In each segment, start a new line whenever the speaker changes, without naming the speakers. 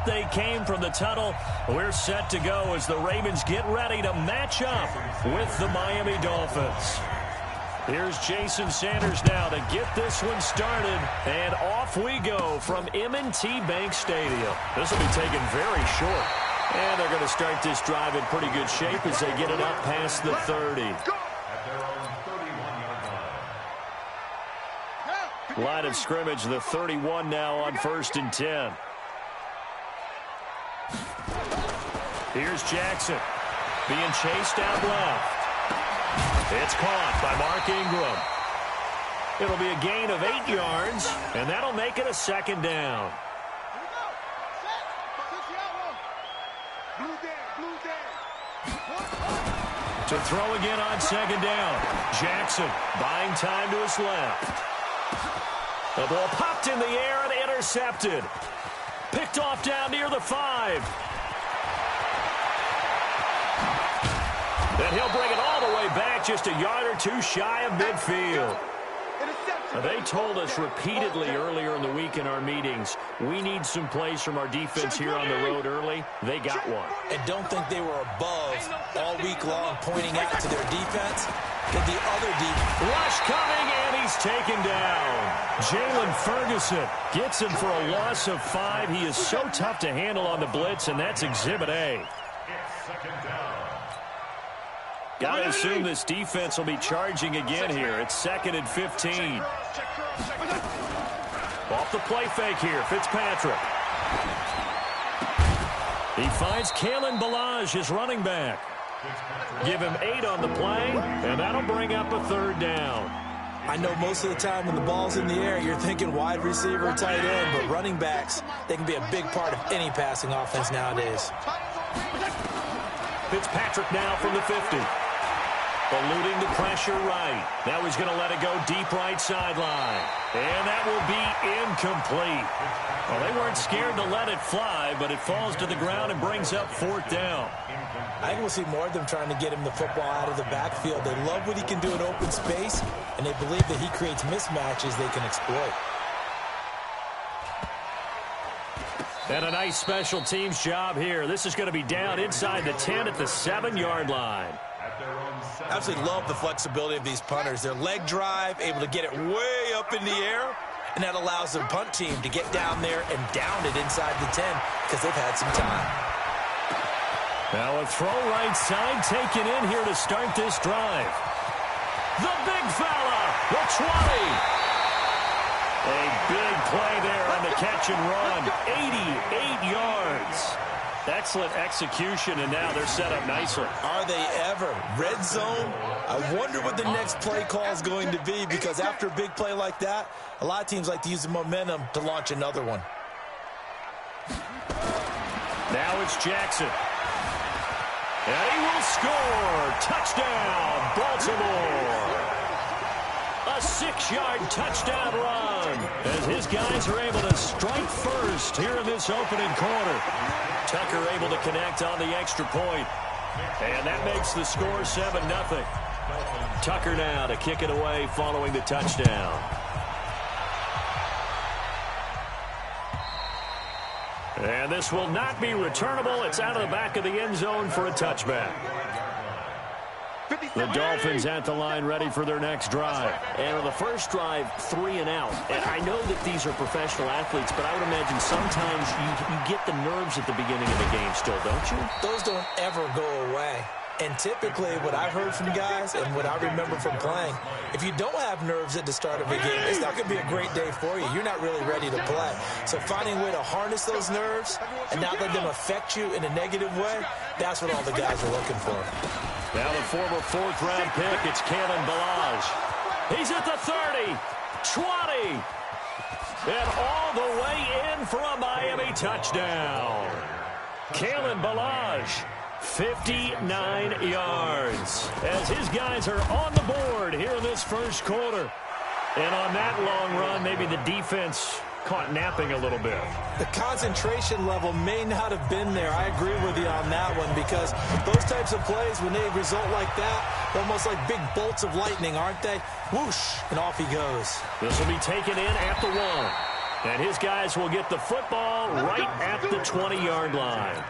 Out they came from the tunnel. We're set to go as the Ravens get ready to match up with the Miami Dolphins. Here's Jason Sanders now to get this one started. And off we go from M&T Bank Stadium. This will be taken very short. And they're going to start this drive in pretty good shape as they get it up past the 30. Line of scrimmage, the 31 now on 1st and 10. Here's Jackson being chased out left. It's caught by Mark Ingram. It'll be a gain of 8 yards, and that'll make it a 2nd down. To throw again on 2nd down. Jackson buying time to his left. The ball popped in the air and intercepted. Picked off down near the 5. And he'll bring it all the way back, just a yard or 2 shy of midfield. They told us repeatedly earlier in the week in our meetings, we need some plays from our defense here on the road early. They got one.
And don't think they were above all week long pointing out to their defense. Did the other defense.
Rush coming, and he's taken down. Jalen Ferguson gets him for a loss of 5. He is so tough to handle on the blitz, and that's Exhibit A. Got to assume this defense will be charging again here. It's 2nd and 15. Off the play fake here, Fitzpatrick. He finds Kalen Ballage, his running back. Give him 8 on the play, and that'll bring up a 3rd down.
I know most of the time when the ball's in the air, you're thinking wide receiver, tight end, but running backs, they can be a big part of any passing offense nowadays.
Fitzpatrick now from the 50. Eluding the pressure right. Now he's going to let it go deep right sideline. And that will be incomplete. Well, they weren't scared to let it fly, but it falls to the ground and brings up 4th down.
I think we'll see more of them trying to get him the football out of the backfield. They love what he can do in open space, and they believe that he creates mismatches they can exploit.
And a nice special teams job here. This is going to be down inside the 10 at the 7-yard line.
Absolutely love the flexibility of these punters. Their leg drive, able to get it way up in the air, and that allows the punt team to get down there and down it inside the 10 because they've had some time.
Now a throw right side taken in here to start this drive. The big fella, the 20. A big play there on the catch and run. 88 yards. Excellent execution, and now they're set up nicely.
Are they ever? Red zone? I wonder what the next play call is going to be, because after a big play like that, a lot of teams like to use the momentum to launch another one.
Now it's Jackson. And he will score. Touchdown, Baltimore. A 6-yard touchdown run as his guys are able to strike first here in this opening quarter. Tucker able to connect on the extra point. And that makes the score 7-0. Tucker now to kick it away following the touchdown. And this will not be returnable. It's out of the back of the end zone for a touchback. The Dolphins at the line ready for their next drive.
And on the first drive, 3 and out. And I know that these are professional athletes, but I would imagine sometimes you get the nerves at the beginning of the game still, don't you?
Those don't ever go away. And typically what I've heard from guys and what I remember from playing, if you don't have nerves at the start of a game, it's not going to be a great day for you. You're not really ready to play. So finding a way to harness those nerves and not let them affect you in a negative way, that's what all the guys are looking for.
Now the former 4th-round pick, it's Kalen Ballage. He's at the 30, 20, and all the way in for a Miami touchdown. Kalen Ballage, 59 yards, as his guys are on the board here in this first quarter. And on that long run, maybe the defense caught napping a little bit.
The concentration level may not have been there. I agree with you on that one, because those types of plays, when they result like that, almost like big bolts of lightning, aren't they? Whoosh, and off he goes.
This will be taken in at the 1.
And his guys will get the football right at the 20-yard line.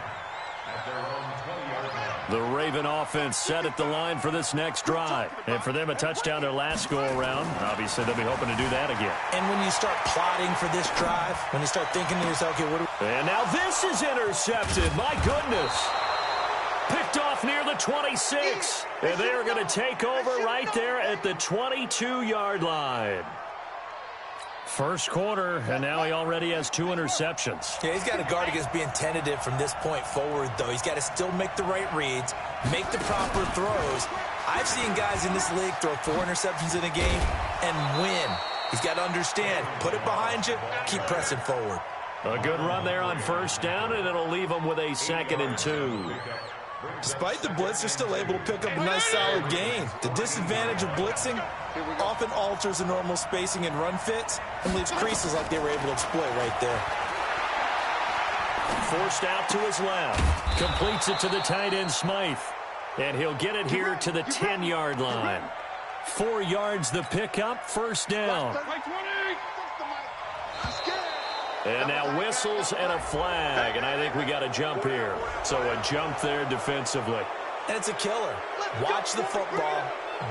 The Raven offense set at the line for this next drive. And for them, a touchdown their last go-around. Obviously, they'll be hoping to do that again.
And when you start plotting for this drive, when you start thinking to yourself, okay, what do
And now this is intercepted. My goodness. Picked off near the 26. And they are going to take over right there at the 22-yard line. First quarter, and now he already has 2 interceptions.
Yeah, he's got to guard against being tentative from this point forward, though. He's got to still make the right reads, make the proper throws. I've seen guys in this league throw 4 interceptions in a game and win. He's got to understand, put it behind you, keep pressing forward.
A good run there on first down, and it'll leave them with a 2nd and 2.
Despite the blitz, they're still able to pick up a nice, solid gain. The disadvantage of blitzing often alters the normal spacing and run fits and leaves creases like they were able to exploit right there.
Forced out to his left. Completes it to the tight end, Smythe. And he'll get it here to the 10-yard line. 4 yards the pickup, first down. And now whistles and a flag, and I think we got a jump here. So a jump there defensively.
And it's a killer. Watch the football.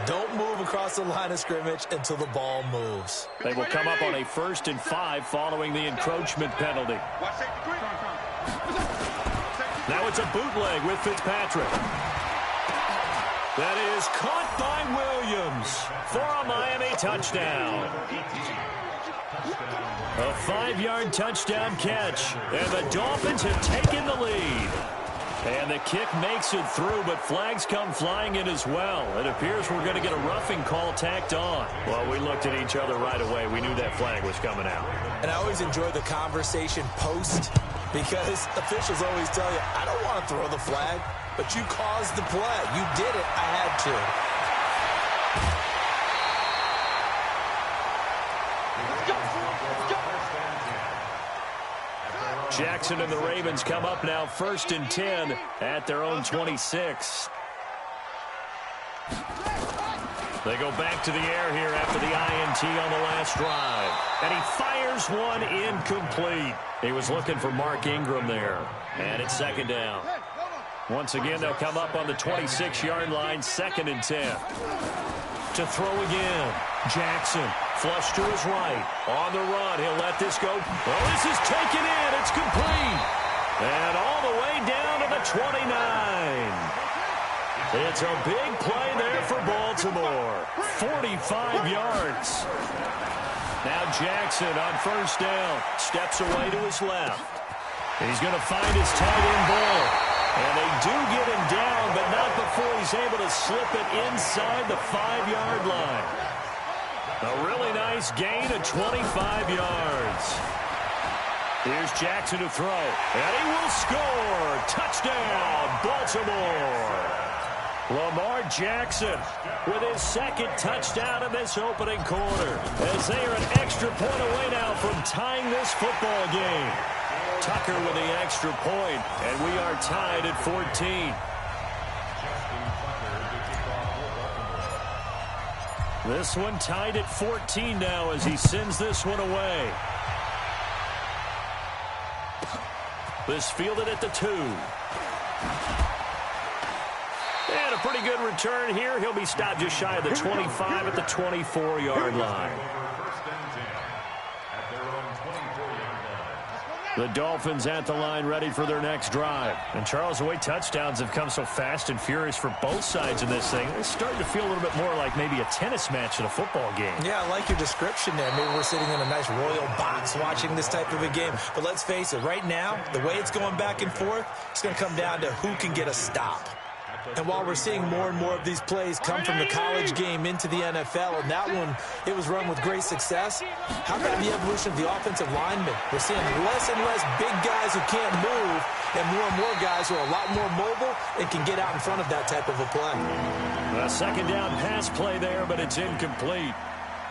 Don't move across the line of scrimmage until the ball moves.
They will come up on a 1st and 5 following the encroachment penalty. Now it's a bootleg with Fitzpatrick. That is caught by Williams for a Miami touchdown. A 5-yard touchdown catch, and the Dolphins have taken the lead. And the kick makes it through, but flags come flying in as well. It appears we're going to get a roughing call tacked on. Well, we looked at each other right away. We knew that flag was coming out.
And I always enjoy the conversation post, because officials always tell you, I don't want to throw the flag, but you caused the play. You did it. I had to.
Jackson and the Ravens come up now 1st and 10 at their own 26. They go back to the air here after the INT on the last drive. And he fires one incomplete. He was looking for Mark Ingram there. And it's 2nd down. Once again, they'll come up on the 26-yard line, 2nd and 10. To throw again. Jackson, flush to his right. On the run, he'll let this go. Oh, this is taken in. It's complete. And all the way down to the 29. It's a big play there for Baltimore. 45 yards. Now Jackson on 1st down. Steps away to his left. He's going to find his tight end ball. And they do get him down, but not before he's able to slip it inside the 5-yard line. A really nice gain of 25 yards. Here's Jackson to throw, and he will score. Touchdown, Baltimore. Lamar Jackson with his 2nd touchdown in this opening quarter, as they are an extra point away now from tying this football game. Tucker with the extra point, and we are tied at 14. This one tied at 14 now as he sends this one away. This fielded at the 2. And a pretty good return here. He'll be stopped just shy of the 25 at the 24-yard line. The Dolphins at the line ready for their next drive. And Charles, the way touchdowns have come so fast and furious for both sides in this thing, it's starting to feel a little bit more like maybe a tennis match in a football game. Yeah, I like your description there. Maybe we're sitting in a nice royal box watching this type of a game. But let's face it, right now, the way it's going back and forth, it's going to come down to who can get a stop. And while we're seeing more and more of these plays come from the college game into the NFL, and that one, it was run with great success, how about the evolution of the offensive linemen? We're seeing less and less big guys who can't move, and more guys who are a lot more mobile and can get out in front of that type of a play. A 2nd down pass play there, but it's incomplete.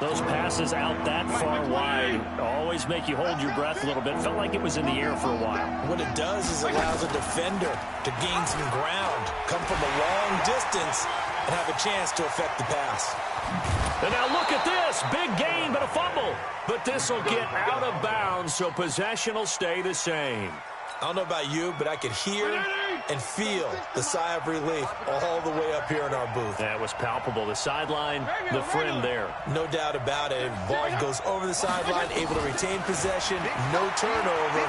Those passes out that far wide always make you hold your breath a little bit. Felt like it was in the air for a while. What it does is it allows a defender to gain some ground, come from a long distance, and have a chance to affect the pass.
And now look at this. Big gain, but a fumble. But this will get out of bounds, so possession will stay the same.
I don't know about you, but I could hear and feel the sigh of relief all the way up here in our booth.
That was palpable. The sideline, the friend there.
No doubt about it. Ball goes over the sideline, able to retain possession, no turnover.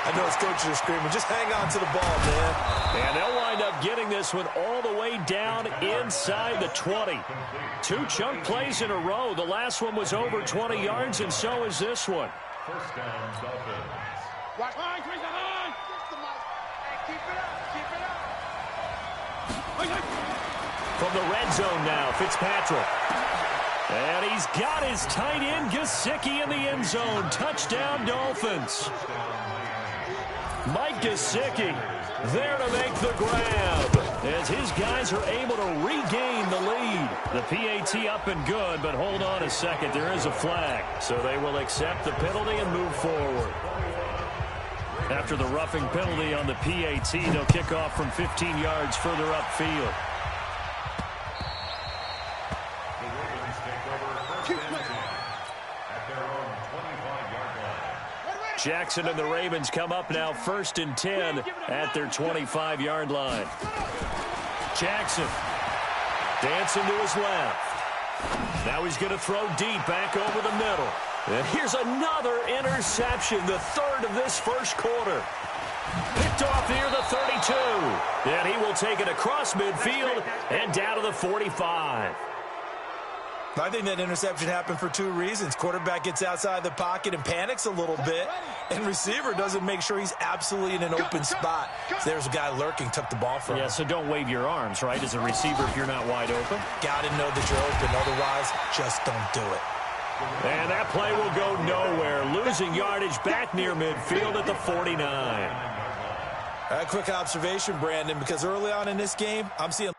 I know his coaches are screaming, just hang on to the ball, man.
And they'll wind up getting this one all the way down inside the 20. 2 chunk plays in a row. The last one was over 20 yards, and so is this one.
First down, Dolphins.
From the red zone now, Fitzpatrick. And he's got his tight end, Gesicki, in the end zone. Touchdown, Dolphins. Mike Gesicki there to make the grab as his guys are able to regain the lead. The PAT up and good, but hold on a second. There is a flag, so they will accept the penalty and move forward. After the roughing penalty on the PAT, they'll kick off from 15 yards further upfield. Jackson and the Ravens come up now 1st and 10 at their 25-yard line. Jackson dancing to his left. Now he's going to throw deep back over the middle. And here's another interception, the 3rd of this first quarter. Picked off near the 32. And he will take it across midfield and down to the 45.
I think that interception happened for 2 reasons. Quarterback gets outside the pocket and panics a little bit, and receiver doesn't make sure he's absolutely in an open spot. So there's a guy lurking, took the ball from him.
Yeah, so don't wave your arms, right, as a receiver if you're not wide open.
Got to know that you're open. Otherwise, just don't do it.
And that play will go nowhere. Losing yardage back near midfield at the 49.
A quick observation, Brandon, because early on in this game, I'm seeing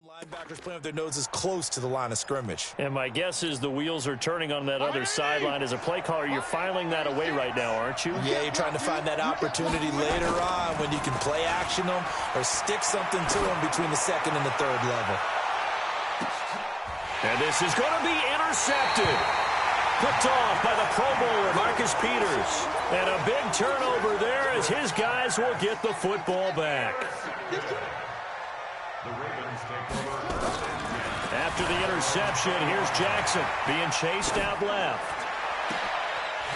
linebackers playing with their noses close to the line of scrimmage.
And my guess is the wheels are turning on that other sideline. As a play caller, you're filing that away right now, aren't you?
Yeah, you're trying to find that opportunity later on when you can play action them or stick something to them between the 2nd and the 3rd level.
And this is going to be intercepted. Picked off by the Pro Bowler, Marcus Peters. And a big turnover there as his guys will get the football back. After the interception, here's Jackson being chased out left.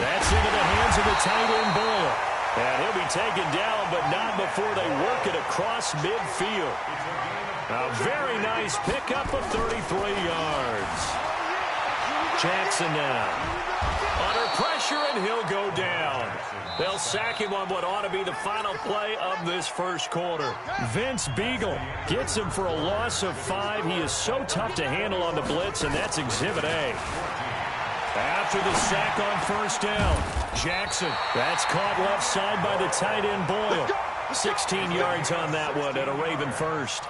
That's into the hands of the tight end Boyle. And he'll be taken down, but not before they work it across midfield. A very nice pickup of 33 yards. Jackson now. Under pressure, and he'll go down. They'll sack him on what ought to be the final play of this first quarter. Vince Beagle gets him for a loss of 5. He is so tough to handle on the blitz, and that's Exhibit A. After the sack on 1st down, Jackson. That's caught left side by the tight end Boyle. 16 yards on that one at a Raven first.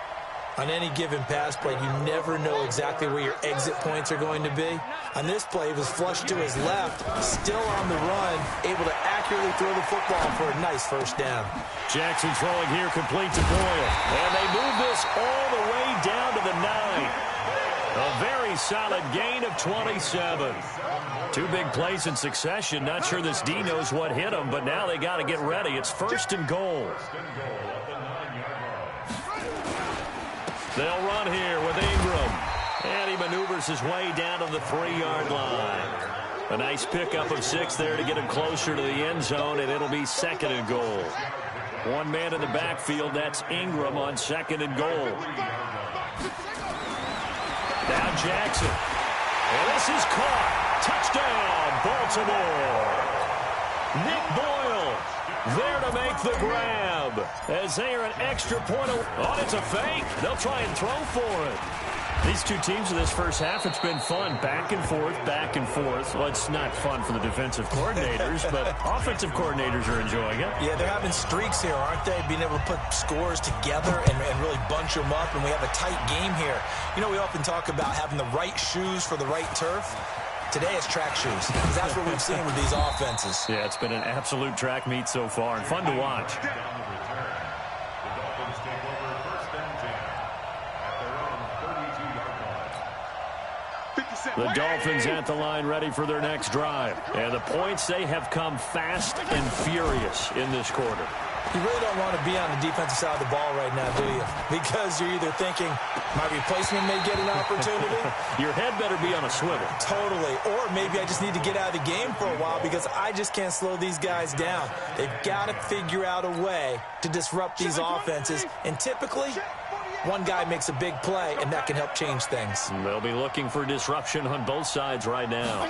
On any given pass play, you never know exactly where your exit points are going to be. On this play, he was flushed to his left, still on the run, able to accurately throw the football for a nice 1st down.
Jackson throwing here complete to Boyle. And they move this all the way down to the 9. A very solid gain of 27. 2 big plays in succession. Not sure this D knows what hit him, but now they got to get ready. It's 1st and goal. They'll run here with Ingram. And he maneuvers his way down to the 3-yard line. A nice pickup of 6 there to get him closer to the end zone, and it'll be 2nd and goal. 1 man in the backfield, that's Ingram on 2nd and goal. Now Jackson. And this is caught. Touchdown, Baltimore. Nick Boyle there to make the grab as they are an extra point. Oh, it's a fake. They'll try and throw for it.
These two teams in this first half, it's been fun. Back and forth, back and forth. Well, it's not fun for the defensive coordinators, but offensive coordinators are enjoying it.
Yeah, they're having streaks here, aren't they? Being able to put scores together and really bunch them up, and we have a tight game here. You know, we often talk about having the right shoes for the right turf. Today it's track shoes, because that's what we've seen with these offenses.
Yeah, it's been an absolute track meet so far, and fun to watch. The Dolphins at the line ready for their next drive. And the points, they have come fast and furious in this quarter.
You really don't want to be on the defensive side of the ball right now, do you? Because you're either thinking, my replacement may get an opportunity.
Your head better be on a swivel.
Totally. Or maybe I just need to get out of the game for a while because I just can't slow these guys down. They've got to figure out a way to disrupt these offenses. And typically, one guy makes a big play, and that can help change things.
They'll be looking for disruption on both sides right now.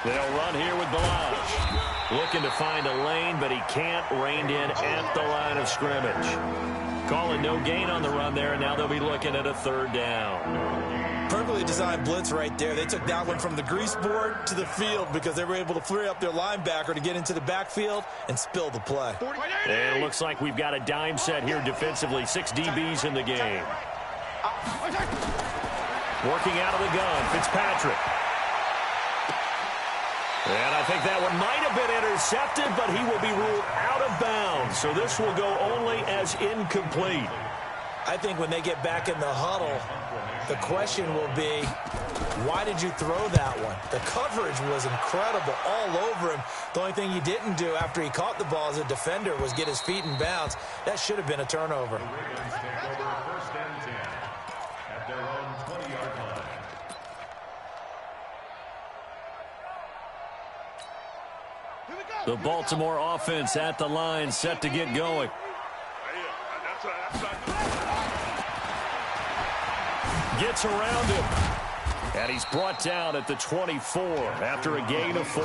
They'll run here with Balazs. Looking to find a lane, but he can't. Reined in at the line of scrimmage. Calling no gain on the run there, and now they'll be looking at a third down.
Perfectly designed blitz right there. They took that one from the grease board to the field because they were able to free up their linebacker to get into the backfield and spill the play.
And it looks like we've got a dime set here defensively. 6 DBs in the game. Working out of the gun, Fitzpatrick. And I think that one might have been intercepted, but he will be ruled out of bounds. So this will go only as incomplete.
I think when they get back in the huddle, the question will be, why did you throw that one? The coverage was incredible all over him. The only thing he didn't do after he caught the ball as a defender was get his feet in bounds. That should have been a turnover.
The Baltimore offense at the line, set to get going. Gets around him. And he's brought down at the 24 after a gain of 4.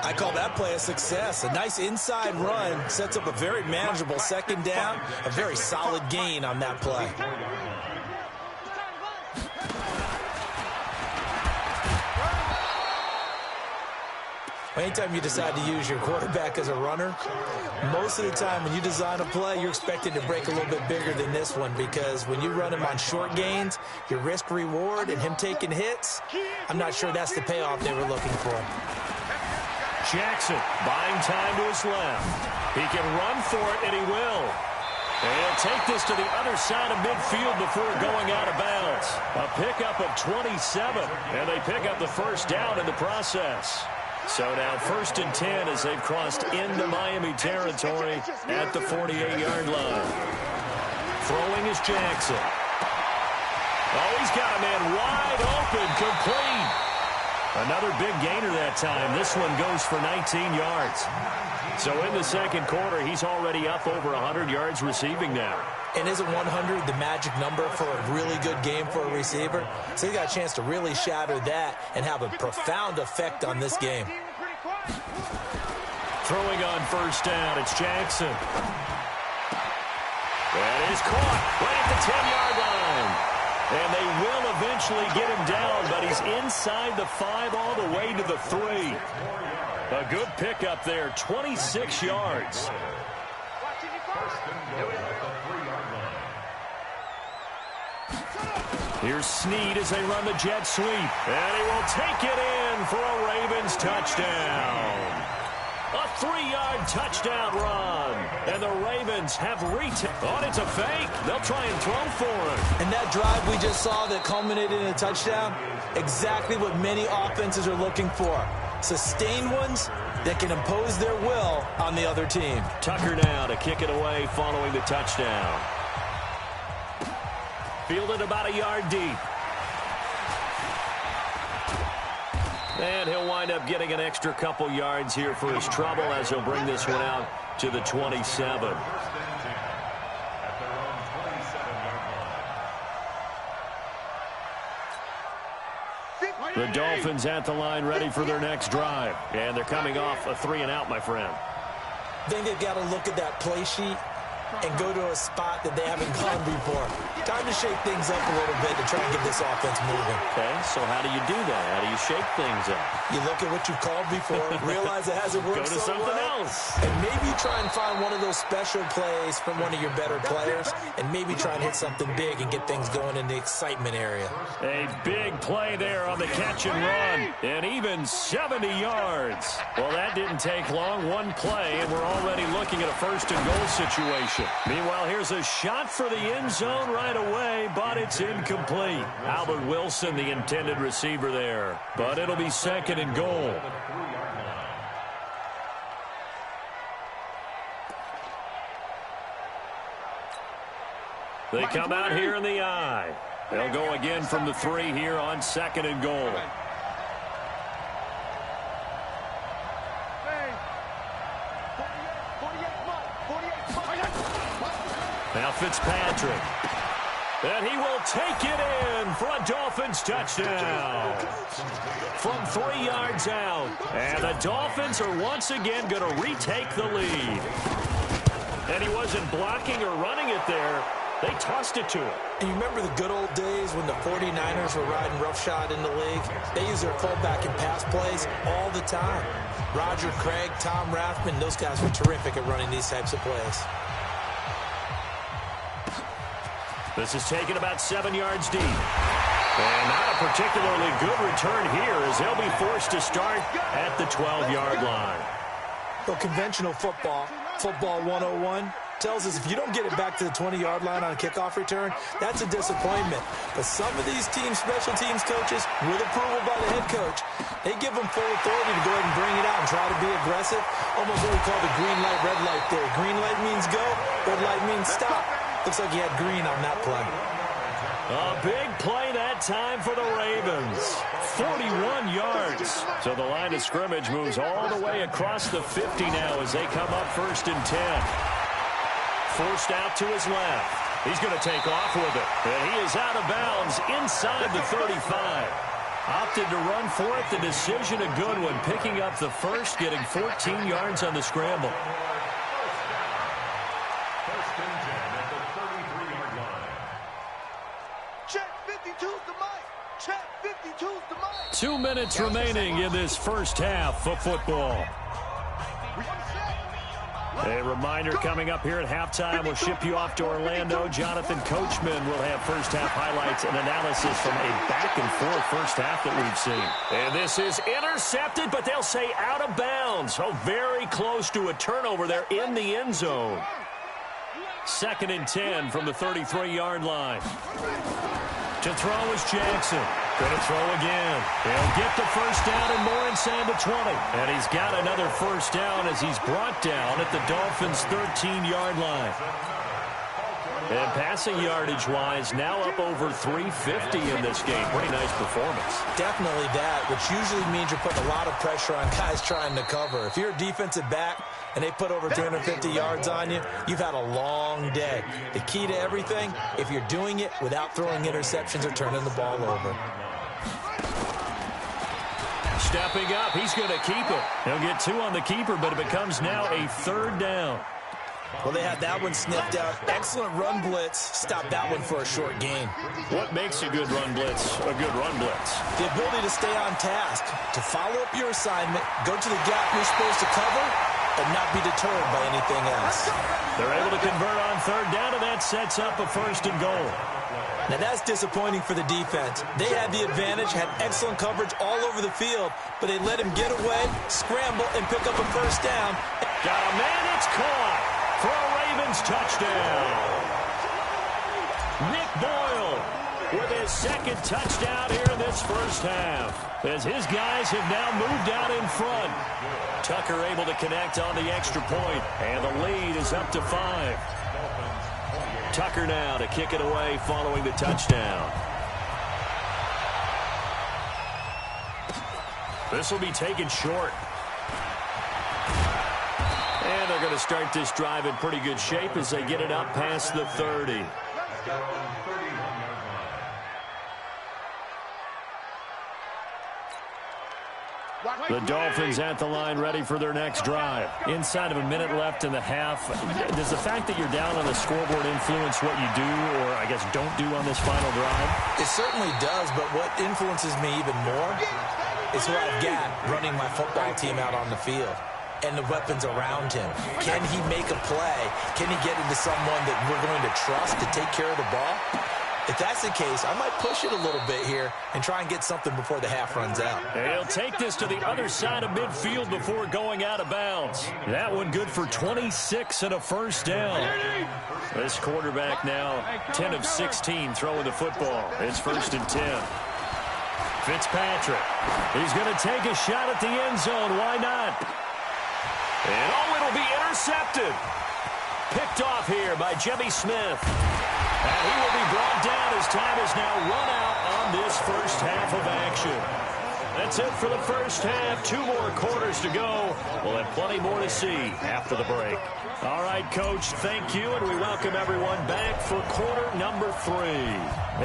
I call that play a success. A nice inside run sets up a very manageable second down. A very solid gain on that play. Anytime you decide to use your quarterback as a runner, most of the time when you design a play, you're expected to break a little bit bigger than this one because when you run him on short gains, your risk-reward and him taking hits, I'm not sure that's the payoff they were looking for.
Jackson buying time to his left. He can run for it, and he will. And he'll take this to the other side of midfield before going out of bounds. A pickup of 27, and they pick up the first down in the process. So now 1st and 10 as they've crossed into Miami territory at the 48-yard line. Throwing is Jackson. Oh, he's got a man wide open, complete. Another big gainer that time. This one goes for 19 yards. So in the second quarter, he's already up over 100 yards receiving now.
And isn't 100 the magic number for a really good game for a receiver? So he got a chance to really shatter that and have a profound effect on this game.
Throwing on first down, it's Jackson. That is caught right at the 10-yard line. And they will eventually get him down, but he's inside the 5 all the way to the 3. A good pickup there, 26 yards. Here's Snead as they run the jet sweep. And he will take it in for a Ravens touchdown. A 3-yard touchdown run. And the Ravens have oh, it's a fake. They'll try and throw for it.
And that drive we just saw that culminated in a touchdown, exactly what many offenses are looking for. Sustained ones that can impose their will on the other team.
Tucker now to kick it away following the touchdown. Fielded about a yard deep. And he'll wind up getting an extra couple yards here for his trouble as he'll bring this one out to the 27. The Dolphins at the line ready for their next drive. And they're coming off a 3-and-out, my friend.
I think they've got to look at that play sheet and go to a spot that they haven't gone before. Time to shake things up a little bit to try and get this offense moving.
Okay, so how do you do that? How do you shake things up?
You look at what you called before, realize it hasn't worked
Go to
so
something
well,
else.
and maybe try and find one of those special plays from one of your better players, and maybe try and hit something big and get things going in the excitement area.
A big play there on the catch and run, and even 70 yards. Well, that didn't take long. One play, and we're already looking at a first-and-goal situation. Meanwhile, here's a shot for the end zone right away, but it's incomplete. Albert Wilson, the intended receiver there, but it'll be second and goal. They come out here in the I. They'll go again from the 3 here on second and goal. Now Fitzpatrick. And he will take it in for a Dolphins touchdown. From 3 yards out. And the Dolphins are once again going to retake the lead. And he wasn't blocking or running it there. They tossed it to him.
And you remember the good old days when the 49ers were riding roughshod in the league? They used their fullback in pass plays all the time. Roger Craig, Tom Rathman, those guys were terrific at running these types of plays.
This is taken about 7 yards deep. And not a particularly good return here as they'll be forced to start at the 12-yard line.
Well, conventional football 101, tells us if you don't get it back to the 20-yard line on a kickoff return, that's a disappointment. But some of these special teams coaches, with approval by the head coach, they give them full authority to go ahead and bring it out and try to be aggressive. Almost what we call the green light, red light theory. Green light means go, red light means stop. Looks like he had green on that play.
A big play that time for the Ravens. 41 yards. So the line of scrimmage moves all the way across the 50 now as they come up 1st and 10. Forced out to his left. He's going to take off with it. And he is out of bounds inside the 35. Opted to run for it. The decision a good one. Picking up the first, getting 14 yards on the scramble.
First and 10 at the 33-yard line.
Check 52's the mic. Check 52's the mic.
2 minutes remaining in this first half of football. A reminder coming up here at halftime. We'll ship you off to Orlando. Jonathan Coachman will have first half highlights and analysis from a back-and-forth first half that we've seen. And this is intercepted, but they'll say out of bounds. So very close to a turnover there in the end zone. 2nd and 10 from the 33-yard line. To throw is Jackson. Going to throw again. He'll get the first down and more inside the 20. And he's got another first down as he's brought down at the Dolphins' 13-yard line. And passing yardage-wise, now up over 350 in this game. Pretty nice performance.
Definitely that, which usually means you're putting a lot of pressure on guys trying to cover. If you're a defensive back and they put over 350 yards on you, you've had a long day. The key to everything, if you're doing it without throwing interceptions or turning the ball over.
Stepping up, he's going to keep it. He'll get 2 on the keeper, but it becomes now a 3rd down.
Well, they had that one sniffed out. Excellent run blitz. Stop that one for a short gain.
What makes a good run blitz a good run blitz?
The ability to stay on task, to follow up your assignment, go to the gap you're supposed to cover, and not be deterred by anything else.
They're able to convert on 3rd down, and that sets up a 1st and goal.
Now, that's disappointing for the defense. They had the advantage, had excellent coverage all over the field, but they let him get away, scramble, and pick up a first down.
Got a man, it's caught for a Ravens touchdown. Nick Boyle with his 2nd touchdown here in this first half, as his guys have now moved out in front. Tucker able to connect on the extra point, and the lead is up to 5. Tucker now to kick it away following the touchdown. This will be taken short. And they're going to start this drive in pretty good shape as they get it up past the 30. The Dolphins at the line ready for their next drive. Inside of a minute left in the half, does the fact that you're down on the scoreboard influence what you do or, I guess, don't do on this final drive?
It certainly does, but what influences me even more is who I've got running my football team out on the field and the weapons around him. Can he make a play? Can he get into someone that we're going to trust to take care of the ball? If that's the case, I might push it a little bit here and try and get something before the half runs out.
And he'll take this to the other side of midfield before going out of bounds. That one good for 26 and a first down. This quarterback now 10 of 16 throwing the football. It's 1st and 10. Fitzpatrick. He's going to take a shot at the end zone. Why not? And it'll be intercepted. Picked off here by Jimmy Smith. And he will be brought down as time is now run out on this first half of action. That's it for the first half. 2 more quarters to go. We'll have plenty more to see after the break. All right, Coach, thank you, and we welcome everyone back for quarter number 3.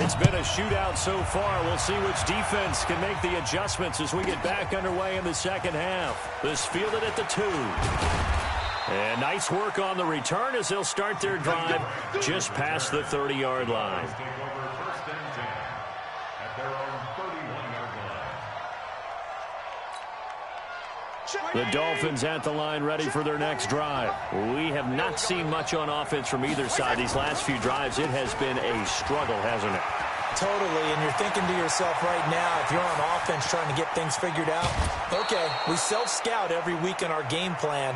It's been a shootout so far. We'll see which defense can make the adjustments as we get back underway in the second half. This fielded at the 2. And nice work on the return as they'll start their drive just past the 30-yard line. The Dolphins at the line ready for their next drive. We have not seen much on offense from either side. These last few drives, it has been a struggle, hasn't it?
Totally, and you're thinking to yourself right now, if you're on offense trying to get things figured out, okay, we self-scout every week in our game plan.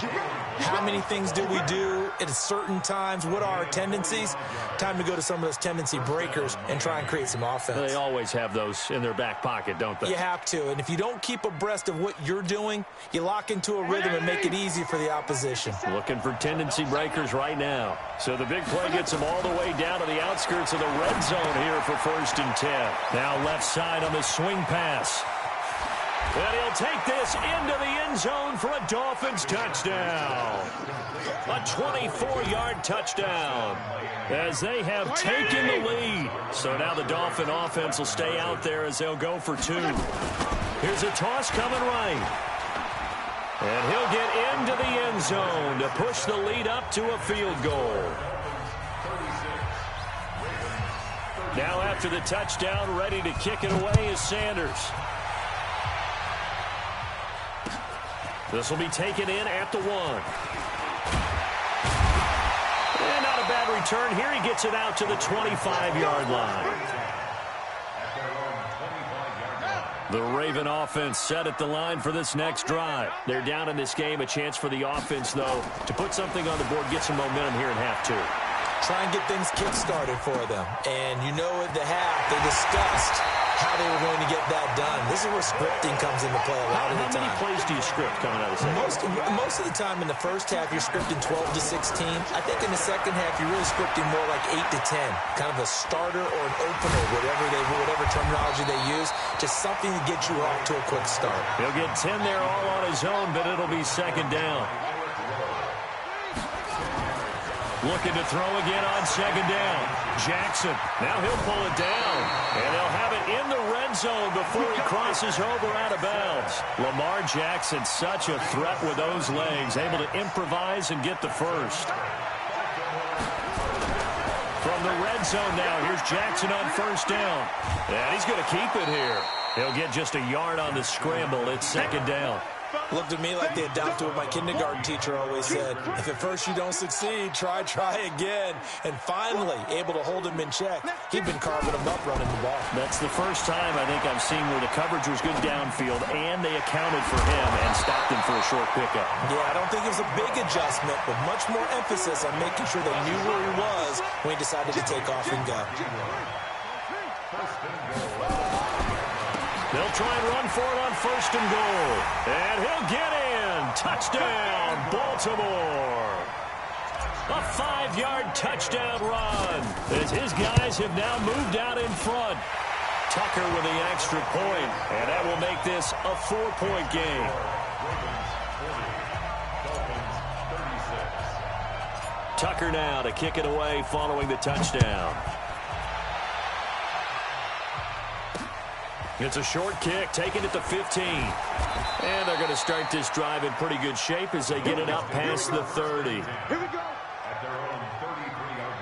How many things do we do at certain times? What are our tendencies? Time to go to some of those tendency breakers and try and create some offense.
They always have those in their back pocket, don't they?
You have to, and if you don't keep abreast of what you're doing, you lock into a rhythm and make it easy for the opposition.
Looking for tendency breakers right now. So the big play gets them all the way down to the outskirts of the red zone here for 1st and 10. Now left side on the swing pass. And he'll take this into the end zone for a Dolphins touchdown. A 24-yard touchdown as they have taken the lead. So now the Dolphin offense will stay out there as they'll go for 2. Here's a toss coming right. And he'll get into the end zone to push the lead up to a field goal. Now after the touchdown, ready to kick it away is Sanders. This will be taken in at the 1. And not a bad return here. He gets it out to the 25-yard line. The Raven offense set at the line for this next drive. They're down in this game. A chance for the offense, though, to put something on the board, get some momentum here in half 2.
Try and get things kick-started for them. And you know at the half, they discussed how they were going to get that done. This is where scripting comes into play a lot of the time.
How many plays do you script coming out of the second?
Most of the time in the first half, you're scripting 12 to 16. I think in the second half, you're really scripting more like 8 to 10. Kind of a starter or an opener, whatever terminology they use. Just something to get you off to a quick start.
He'll get 10 there all on his own, but it'll be 2nd down. Looking to throw again on 2nd down. Jackson, now he'll pull it down. And they'll have it in the red zone before he crosses over out of bounds. Lamar Jackson, such a threat with those legs, able to improvise and get the first. From the red zone now, here's Jackson on 1st down. And he's going to keep it here. He'll get just a yard on the scramble. It's 2nd down.
Looked to me like they adopted what my kindergarten teacher always said. If at first you don't succeed, try again. And finally, able to hold him in check. He'd been carving him up running the ball.
That's the first time I think I've seen where the coverage was good downfield, and they accounted for him and stopped him for a short pickup.
Yeah, I don't think it was a big adjustment, but much more emphasis on making sure they knew where he was when he decided to take off and go.
They'll try and run for it on 1st and goal. And he'll get in. Touchdown, Baltimore. A 5-yard touchdown run as his guys have now moved out in front. Tucker with the extra point, and that will make this a 4-point game. Tucker now to kick it away following the touchdown. It's a short kick, taking it to 15. And they're going to start this drive in pretty good shape as they get it up past the 30.
Here we go.
At their own 33-yard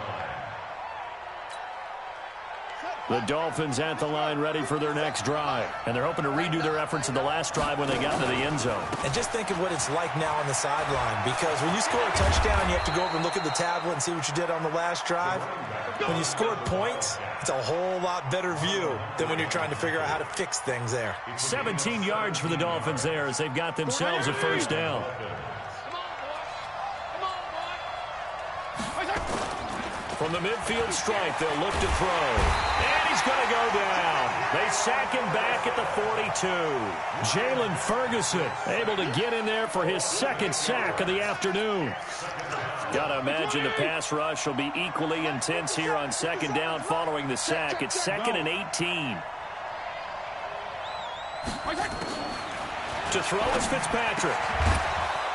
line.
The Dolphins at the line ready for their next drive. And they're hoping to redo their efforts in the last drive when they got into the end zone.
And just think of what it's like now on the sideline, because when you score a touchdown, you have to go over and look at the tablet and see what you did on the last drive. When you scored points, it's a whole lot better view than when you're trying to figure out how to fix things there.
17 yards for the Dolphins there as they've got themselves a first down. From the midfield stripe, they'll look to throw. And he's going to go down. They sack him back at the 42. Jalen Ferguson able to get in there for his second sack of the afternoon. Got to imagine the pass rush will be equally intense here on second down following the sack. It's 2nd and 18. To throw is Fitzpatrick.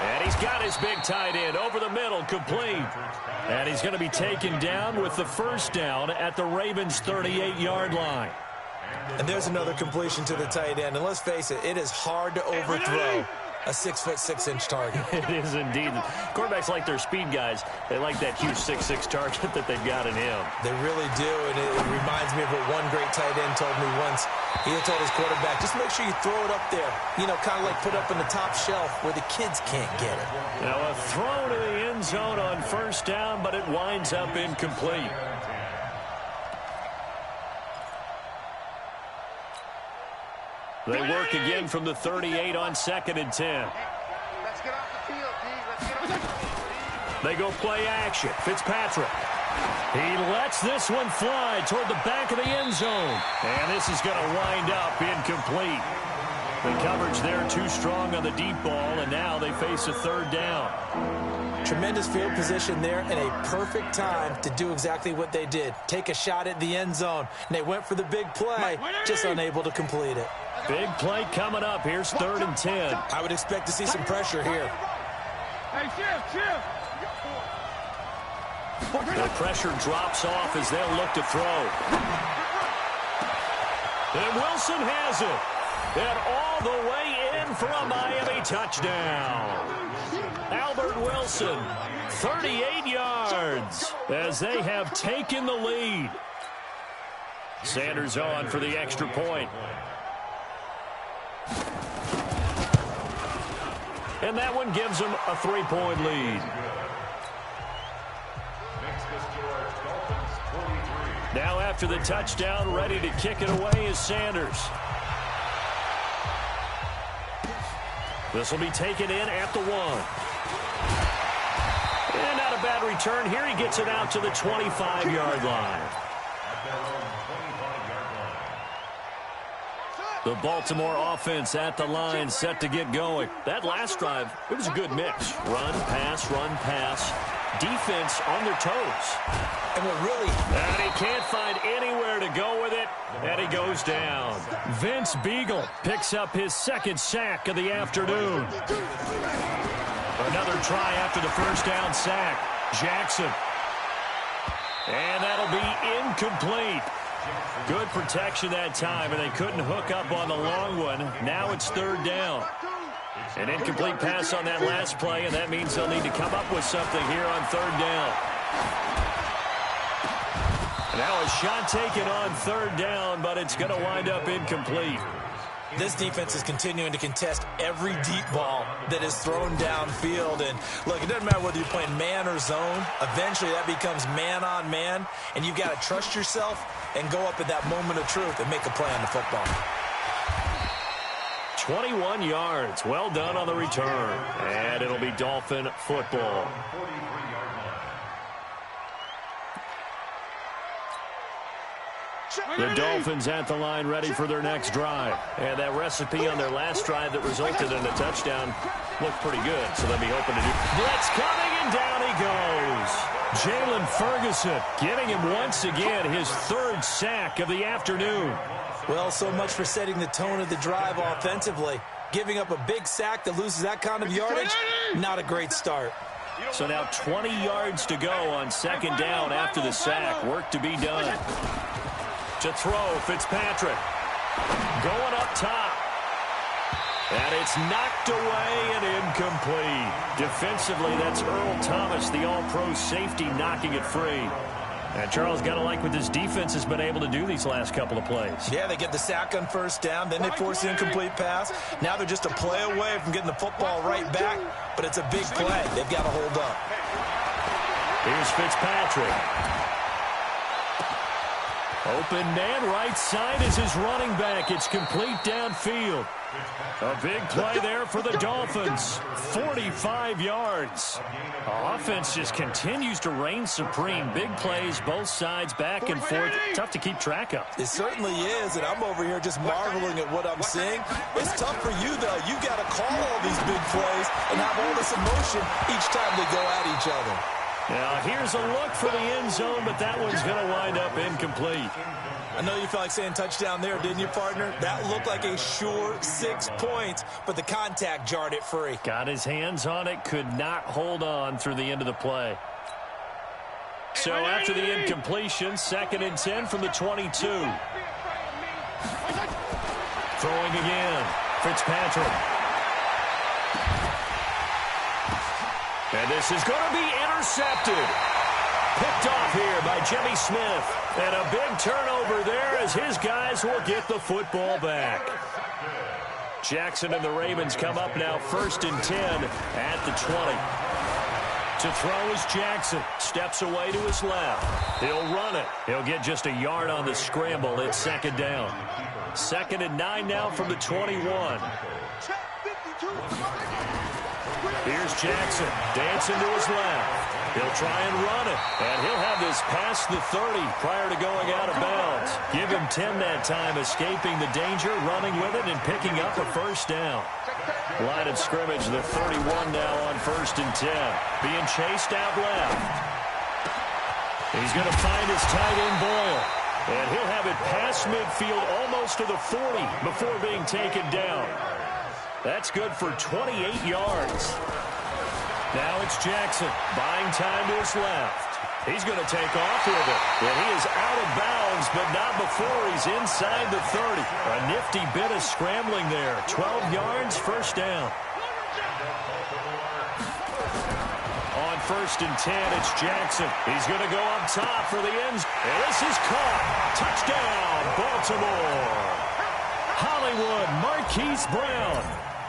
And he's got his big tight end over the middle, complete. And he's going to be taken down with the first down at the Ravens' 38-yard line.
And there's another completion to the tight end. And let's face it, it is hard to overthrow a 6'6" target.
It is indeed. Quarterbacks like their speed guys. They like that huge 6'6" target that they've got in him.
They really do, and it reminds me of what one great tight end told me once. He had told his quarterback, just make sure you throw it up there, you know, kind of like put up on the top shelf where the kids can't get it.
Now a throw to the end zone on first down, but it winds up incomplete. They work again from the 38 on 2nd and 10.
Let's get off the field, D. Let's get off the field.
They go play action. Fitzpatrick. He lets this one fly toward the back of the end zone. And this is going to wind up incomplete. The coverage there too strong on the deep ball, and now they face a third down.
Tremendous field position there and a perfect time to do exactly what they did. Take a shot at the end zone. And they went for the big play, just unable to complete it.
Big play coming up. Here's 3rd and 10.
I would expect to see some pressure here.
Hey, Chief.
The pressure drops off as they'll look to throw. And Wilson has it. And all the way in for a Miami touchdown. Albert Wilson, 38 yards as they have taken the lead. Sanders on for the extra point. And that one gives them a 3-point lead. Now after the touchdown, ready to kick it away is Sanders. This will be taken in at the 1. And not a bad return. Here he gets it out to the 25-yard line. The Baltimore offense at the line, set to get going. That last drive, it was a good mix. Run, pass, defense on their toes.
And what really...
And he can't find anywhere to go with it, and he goes down. Vince Beagle picks up his second sack of the afternoon. Another try after the first down sack. Jackson. And that'll be incomplete. Good protection that time, and they couldn't hook up on the long one. Now it's 3rd down. An incomplete pass on that last play, and that means they'll need to come up with something here on 3rd down. Now a shot taken on 3rd down, but it's going to wind up incomplete.
This defense is continuing to contest every deep ball that is thrown downfield. And, look, it doesn't matter whether you're playing man or zone. Eventually that becomes man on man, and you've got to trust yourself and go up at that moment of truth and make a play on the football.
21 yards. Well done on the return. And it'll be Dolphin football. The Dolphins at the line ready for their next drive. And that recipe on their last drive that resulted in a touchdown looked pretty good, so they'll be hoping to do. Blitz coming, and down he goes. Jalen Ferguson getting him once again his 3rd sack of the afternoon.
Well, so much for setting the tone of the drive offensively. Giving up a big sack that loses that kind of yardage, not a great start.
So now 20 yards to go on 2nd down after the sack. Work to be done. To throw, Fitzpatrick. Going up top. And it's knocked away and incomplete. Defensively, that's Earl Thomas, the all-pro safety, knocking it free. And Charles, got to like what this defense has been able to do these last couple of plays.
Yeah, they get the sack on first down, then they force the incomplete pass. Now they're just a play away from getting the football right back, but it's a big play. They've got to hold up.
Here's Fitzpatrick. Open man, right side is his running back. It's complete downfield. A big play there for the Dolphins. 45 yards. Offense just continues to reign supreme. Big plays, both sides, back and forth. Tough to keep track of.
It certainly is, and I'm over here just marveling at what I'm seeing. It's tough for you, though. You got to call all these big plays and have all this emotion each time they go at each other.
Now, here's a look for the end zone, but that one's going to wind up incomplete.
I know you felt like saying touchdown there, didn't you, partner? That looked like a sure 6 points, but the contact jarred it free.
Got his hands on it, could not hold on through the end of the play. So after the incompletion, 2nd and 10 from the 22. Throwing again, Fitzpatrick. And this is going to be intercepted. Picked off here by Jimmy Smith. And a big turnover there as his guys will get the football back. Jackson and the Ravens come up now 1st and 10 at the 20. To throw is Jackson. Steps away to his left. He'll run it. He'll get just a yard on the scramble. It's 2nd down. 2nd and 9 now from the 21. Here's Jackson, dancing to his left. He'll try and run it, and he'll have this past the 30 prior to going out of bounds. Give him 10 that time, escaping the danger, running with it, and picking up a 1st down. Line of scrimmage, the 31 now on 1st and 10. Being chased out left. He's going to find his tight end Boyle, and he'll have it past midfield almost to the 40 before being taken down. That's good for 28 yards. Now it's Jackson, buying time to his left. He's going to take off with it. And he is out of bounds, but not before he's inside the 30. A nifty bit of scrambling there. 12 yards, 1st down. On 1st and 10, it's Jackson. He's going to go up top for the ends. And this is caught. Touchdown, Baltimore. Hollywood, Marquise Brown.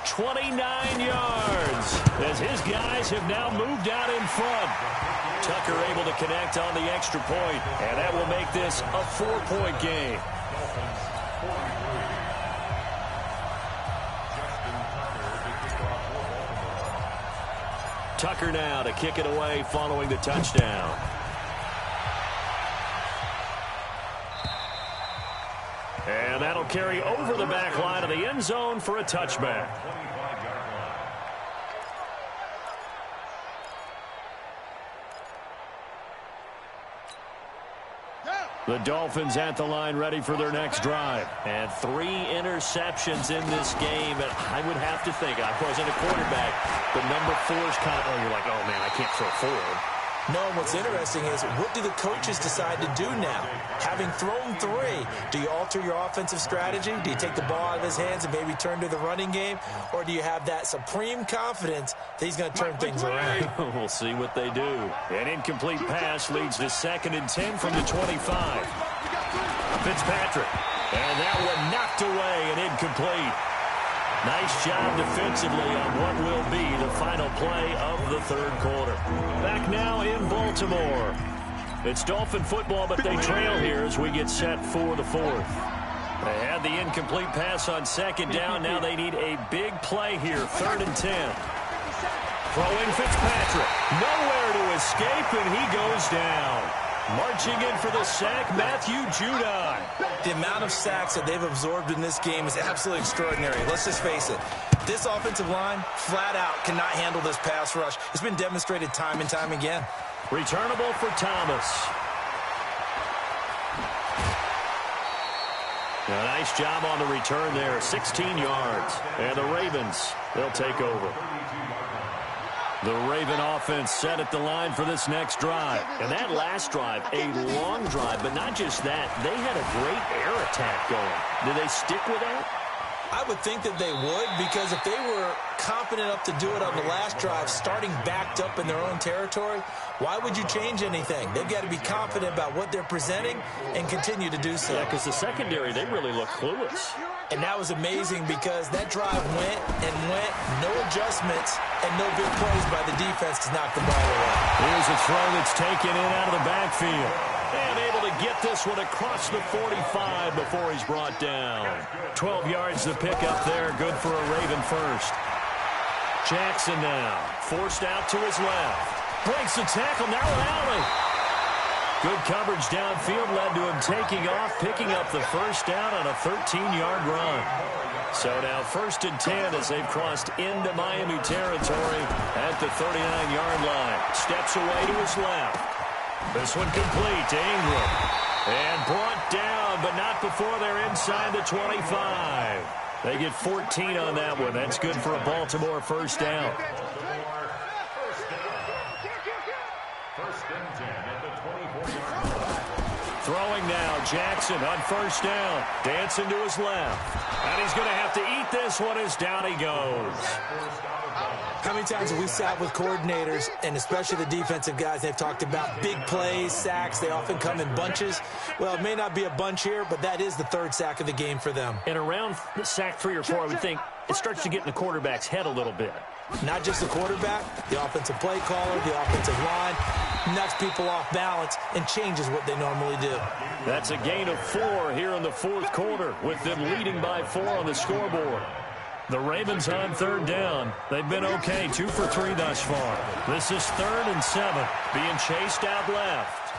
29 yards as his guys have now moved out in front. Tucker able to connect on the extra point, and that will make this a 4-point game. Tucker now to kick it away following the touchdown. And that'll carry over the back line of the end zone for a touchback. The Dolphins at the line ready for their next drive. And 3 interceptions in this game. And I would have to think, I wasn't a quarterback, but number 4 is kind of, you're like, oh, man, I can't throw 4.
No, and what's interesting is, what do the coaches decide to do now? Having thrown 3, do you alter your offensive strategy? Do you take the ball out of his hands and maybe turn to the running game? Or do you have that supreme confidence that he's going to turn things around?
We'll see what they do. An incomplete pass leads to 2nd and 10 from the 25. Fitzpatrick. And that one knocked away and incomplete. Nice job defensively on what will be the final play of the 3rd quarter. Back now in Baltimore. It's Dolphin football, but they trail here as we get set for the 4th. They had the incomplete pass on 2nd down. Now they need a big play here, 3rd and 10. Throwing Fitzpatrick. Nowhere to escape, and he goes down. Marching in for the sack, Matthew Judon.
The amount of sacks that they've absorbed in this game is absolutely extraordinary. Let's just face it. This offensive line, flat out, cannot handle this pass rush. It's been demonstrated time and time again.
Returnable for Thomas. A nice job on the return there, 16 yards. And the Ravens, they'll take over. The Raven offense set at the line for this next drive.
And that last drive, a long drive, but not just that. They had a great air attack going. Do they stick with that?
I would think that they would, because if they were confident enough to do it on the last drive, starting backed up in their own territory, why would you change anything? They've got to be confident about what they're presenting and continue to do so.
Yeah, because the secondary, they really look clueless.
And that was amazing because that drive went and went, no adjustments, and no big plays by the defense to knock the ball away.
Here's a throw that's taken in out of the backfield.
And able to get this one across the 45 before he's brought down.
12 yards to pick up there. Good for a Raven first. Jackson now. Forced out to his left. Breaks the tackle. Now an alley. Good coverage downfield led to him taking off, picking up the first down on a 13-yard run. So now 1st and 10 as they've crossed into Miami territory at the 39-yard line. Steps away to his left. This one complete to Ingram. And brought down, but not before they're inside the 25. They get 14 on that one. That's good for a Baltimore first down. Throwing now, Jackson on first down. Dancing to his left. And he's going to have to eat this one as down he goes.
How many times have we sat with coordinators, and especially the defensive guys, they've talked about big plays, sacks. They often come in bunches. Well, it may not be a bunch here, but that is the 3rd sack of the game for them.
And around sack 3 or 4, I would think it starts to get in the quarterback's head a little bit.
Not just the quarterback, the offensive play caller, the offensive line, knocks people off balance and changes what they normally do.
That's a gain of 4 here in the 4th quarter, with them leading by 4 on the scoreboard. The Ravens on 3rd down. They've been okay, 2 for 3 thus far. This is 3rd and 7, being chased out left.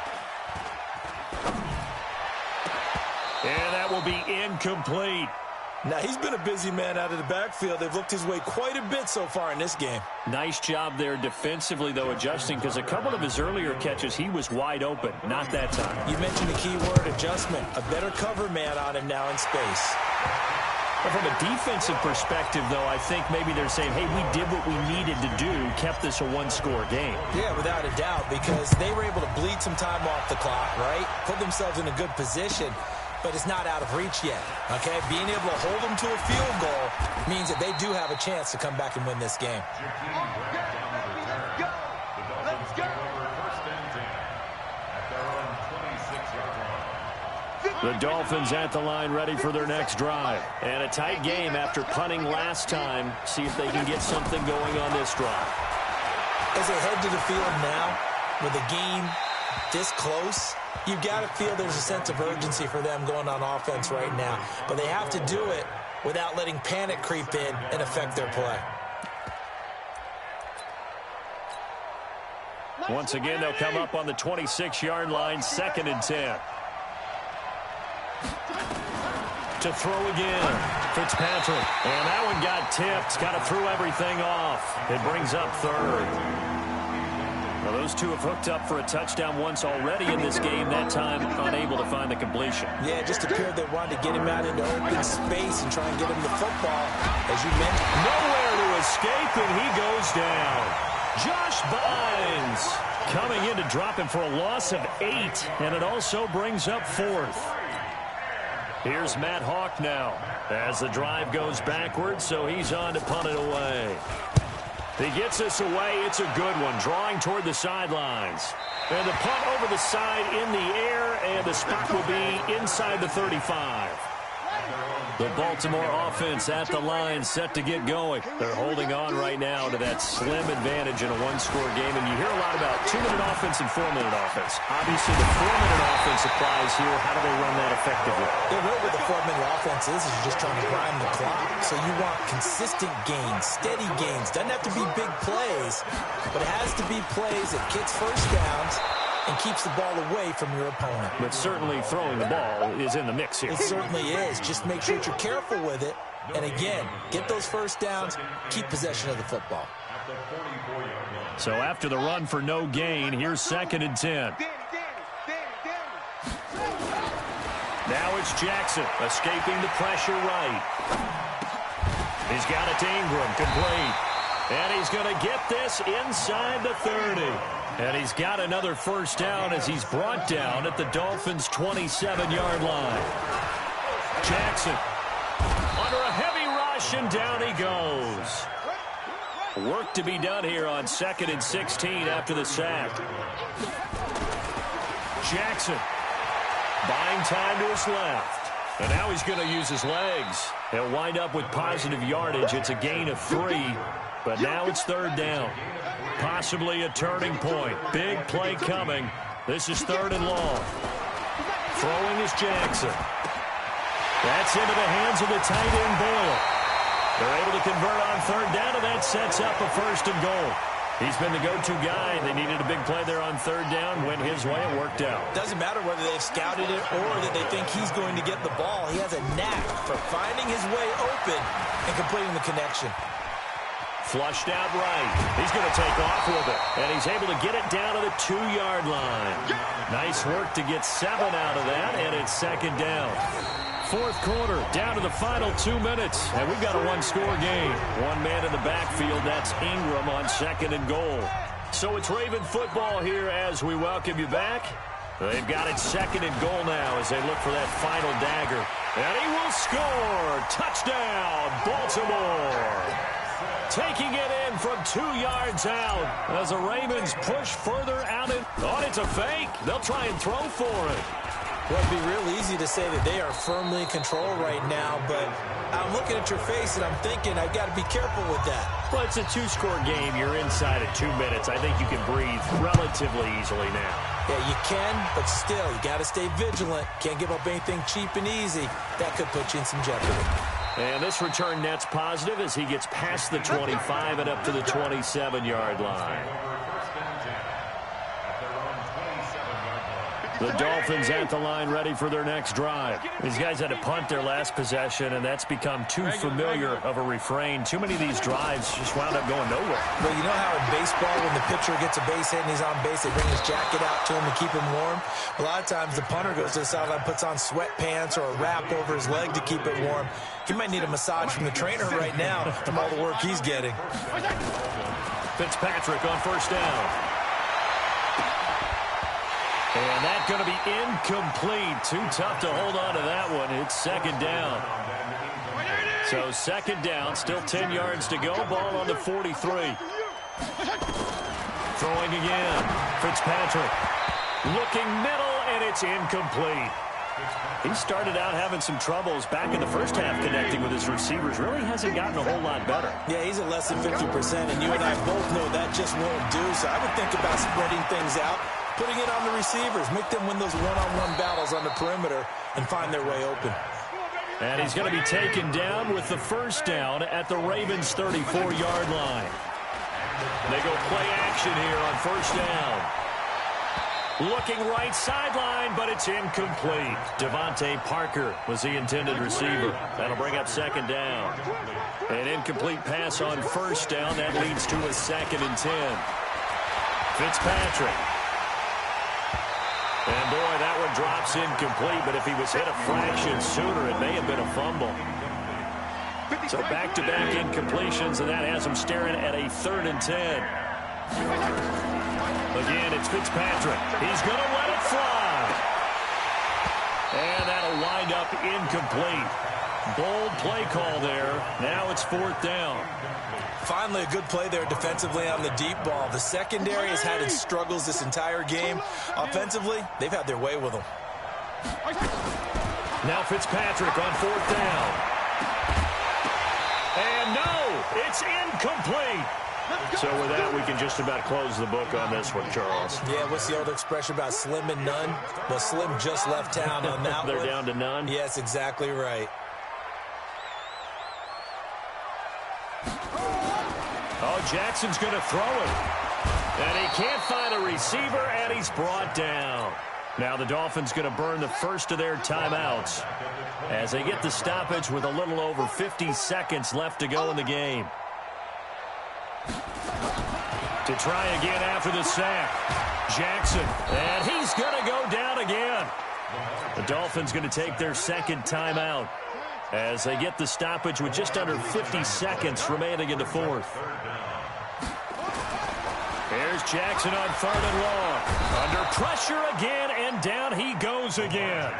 And that will be incomplete.
Now, he's been a busy man out of the backfield. They've looked his way quite a bit so far in this game.
Nice job there defensively, though, adjusting, because a couple of his earlier catches, he was wide open. Not that time.
You mentioned the key word, adjustment. A better cover man on him now in space.
But from a defensive perspective, though, I think maybe they're saying, hey, we did what we needed to do, kept this a one-score game.
Yeah, without a doubt, because they were able to bleed some time off the clock, right? Put themselves in a good position, but it's not out of reach yet, okay? Being able to hold them to a field goal means that they do have a chance to come back and win this game.
Let's go.
The Dolphins at the line ready for their next drive. And a tight game after punting last time. See if they can get something going on this drive.
As they head to the field now, with the game this close, you've got to feel there's a sense of urgency for them going on offense right now. But they have to do it without letting panic creep in and affect their play.
Once again, they'll come up on the 26-yard line, 2nd and 10. To throw again, Fitzpatrick. And that one got tipped. Got to throw everything off. It brings up 3rd. Well, those two have hooked up for a touchdown once already in this game, that time unable to find the completion.
Yeah, it just appeared they wanted to get him out into open space and try and get him the football, as you mentioned.
Nowhere to escape, and he goes down. Josh Bynes coming in to drop him for a loss of 8, and it also brings up 4th. Here's Matt Hawk now as the drive goes backwards, so he's on to punt it away. He gets this away. It's a good one, drawing toward the sidelines. And the punt over the side in the air, and the spot will be inside the 35. The Baltimore offense at the line, set to get going. They're holding on right now to that slim advantage in a one-score game. And you hear a lot about 2-minute offense and 4-minute offense. Obviously, the 4-minute offense applies here. How do they run that effectively?
Yeah, really what the 4-minute offense is you're just trying to grind the clock. So you want consistent gains, steady gains. Doesn't have to be big plays, but it has to be plays that gets first downs and keeps the ball away from your opponent.
But certainly throwing the ball is in the mix here.
It certainly is. Just make sure that you're careful with it. And again, get those first downs, keep possession of the football.
So after the run for no gain, here's 2nd and 10. Now it's Jackson escaping the pressure right. He's got it to Ingram, complete.
And he's going to get this inside the 30. And he's got another first down as he's brought down at the Dolphins' 27-yard line. Jackson under a heavy rush, and down he goes. Work to be done here on 2nd and 16 after the sack. Jackson buying time to his left. And now he's going to use his legs. He'll wind up with positive yardage. It's a gain of 3, but now it's 3rd down. Possibly a turning point. Big play coming. This is 3rd and long. Throwing is Jackson. That's into the hands of the tight end, Baylor. They're able to convert on 3rd down, and that sets up a 1st and goal. He's been the go-to guy. They needed a big play there on 3rd down. Went his way. It worked out.
Doesn't matter whether they've scouted it or that they think he's going to get the ball. He has a knack for finding his way open and completing the connection.
Flushed out right. He's going to take off with it. And he's able to get it down to the 2-yard line. Nice work to get 7 out of that, and it's 2nd down. 4th quarter, down to the final 2 minutes, and we've got a 1-score game. One man in the backfield, that's Ingram on 2nd and goal. So it's Raven football here as we welcome you back. They've got it 2nd and goal now as they look for that final dagger. And he will score! Touchdown, Baltimore! Taking it in from 2 yards out as the Ravens push further out. It's a fake. They'll try and throw for it.
Well, it'd be real easy to say that they are firmly in control right now, but I'm looking at your face and I'm thinking I've got to be careful with that.
Well, it's a 2-score game. You're inside at 2 minutes. I think you can breathe relatively easily now.
Yeah, you can, but still, you got to stay vigilant. Can't give up anything cheap and easy. That could put you in some jeopardy.
And this return net's positive as he gets past the 25 and up to the 27-yard line. The Dolphins at the line ready for their next drive. These guys had to punt their last possession, and that's become too familiar of a refrain. Too many of these drives just wound up going nowhere.
Well, you know how in baseball when the pitcher gets a base hit and he's on base, they bring his jacket out to him to keep him warm? A lot of times the punter goes to the sideline, puts on sweatpants or a wrap over his leg to keep it warm. He might need a massage from the trainer right now from all the work he's getting.
Fitzpatrick on 1st down. And that's going to be incomplete. Too tough to hold on to that one. It's 2nd down. So 2nd down, still 10 yards to go. Ball on the 43. Throwing again. Fitzpatrick looking middle, and it's incomplete. He started out having some troubles back in the first half connecting with his receivers. Really hasn't gotten a whole lot better.
Yeah, he's at less than 50%, and you and I both know that just won't do. So I would think about spreading things out, putting it on the receivers, make them win those one-on-one battles on the perimeter and find their way open.
And he's going to be taken down with the 1st down at the Ravens' 34-yard line. They go play action here on 1st down. Looking right sideline, but it's incomplete. Devontae Parker was the intended receiver. That'll bring up 2nd down. An incomplete pass on 1st down. That leads to a 2nd and 10. Fitzpatrick. And, boy, that one drops incomplete, but if he was hit a fraction sooner, it may have been a fumble. So back-to-back incompletions, and that has him staring at a 3rd and 10. Again, it's Fitzpatrick. He's going to let it fly. And that'll wind up incomplete. Bold play call there. Now it's 4th down.
Finally, a good play there defensively on the deep ball. The secondary has had its struggles this entire game. Offensively, they've had their way with them.
Now Fitzpatrick on 4th down. And no, it's incomplete. So with that, we can just about close the book on this one, Charles.
Yeah, what's the old expression about slim and none? Well, Slim just left town on that
They're
one.
down to none?
Yes, exactly right.
Oh, Jackson's going to throw it. And he can't find a receiver, and he's brought down. Now the Dolphins going to burn the first of their timeouts as they get the stoppage with a little over 50 seconds left to go in the game. To try again after the sack. Jackson, and he's going to go down again. The Dolphins going to take their 2nd timeout as they get the stoppage with just under 50 seconds remaining in the 4th.
Here's Jackson on 3rd and long. Under pressure again, and down he goes again.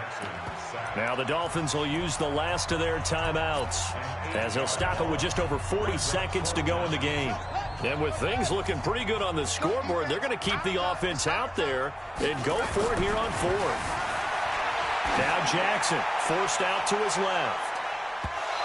Now the Dolphins will use the last of their timeouts as they'll stop it with just over 40 seconds to go in the game. And with things looking pretty good on the scoreboard, they're going to keep the offense out there and go for it here on 4th. Now Jackson forced out to his left.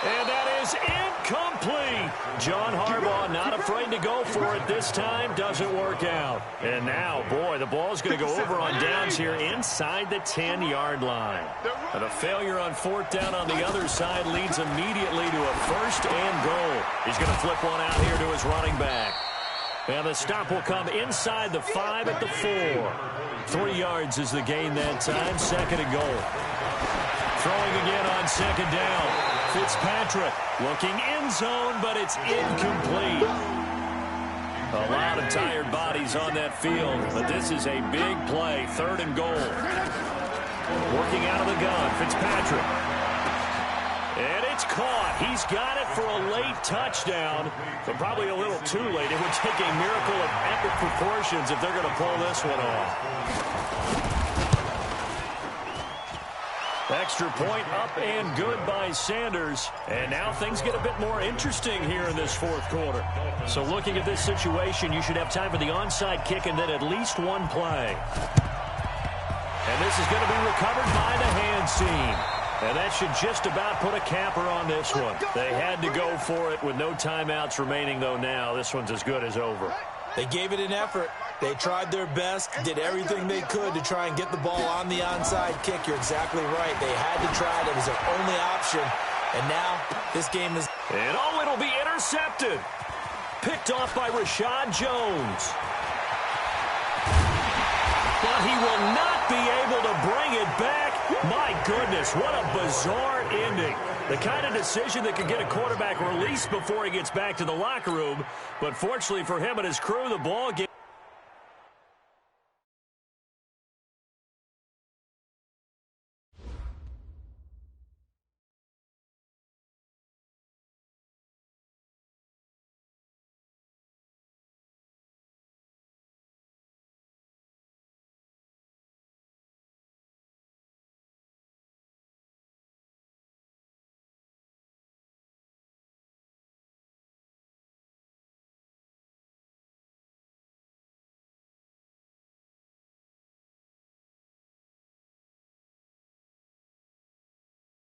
And that is incomplete. John Harbaugh not afraid to go for it this time. Doesn't work out. And now, boy, the ball's going to go over on downs here inside the 10-yard line. And a failure on 4th down on the other side leads immediately to a 1st and goal. He's going to flip one out here to his running back. And the stop will come inside the 5 at the 4. 3 yards is the gain that time. 2nd and goal. Throwing again on 2nd down. Fitzpatrick looking end zone, but it's incomplete. A lot of tired bodies on that field, but this is a big play. 3rd and goal. Working out of the gun, Fitzpatrick. And it's caught. He's got it for a late touchdown, but probably a little too late. It would take a miracle of epic proportions if they're going to pull this one off. Extra point up and good by Sanders. And now things get a bit more interesting here in this 4th quarter. So looking at this situation, you should have time for the onside kick and then at least one play. And this is going to be recovered by the hands team. And that should just about put a capper on this one. They had to go for it with no timeouts remaining, though now. This one's as good as over.
They gave it an effort. They tried their best, did everything they could to try and get the ball on the onside kick. You're exactly right. They had to try it. It was their only option. And now this game is...
And oh, it'll be intercepted. Picked off by Rashad Jones. But he will not be able to bring it back. My goodness, what a bizarre ending. The kind of decision that could get a quarterback released before he gets back to the locker room. But fortunately for him and his crew, the ball game...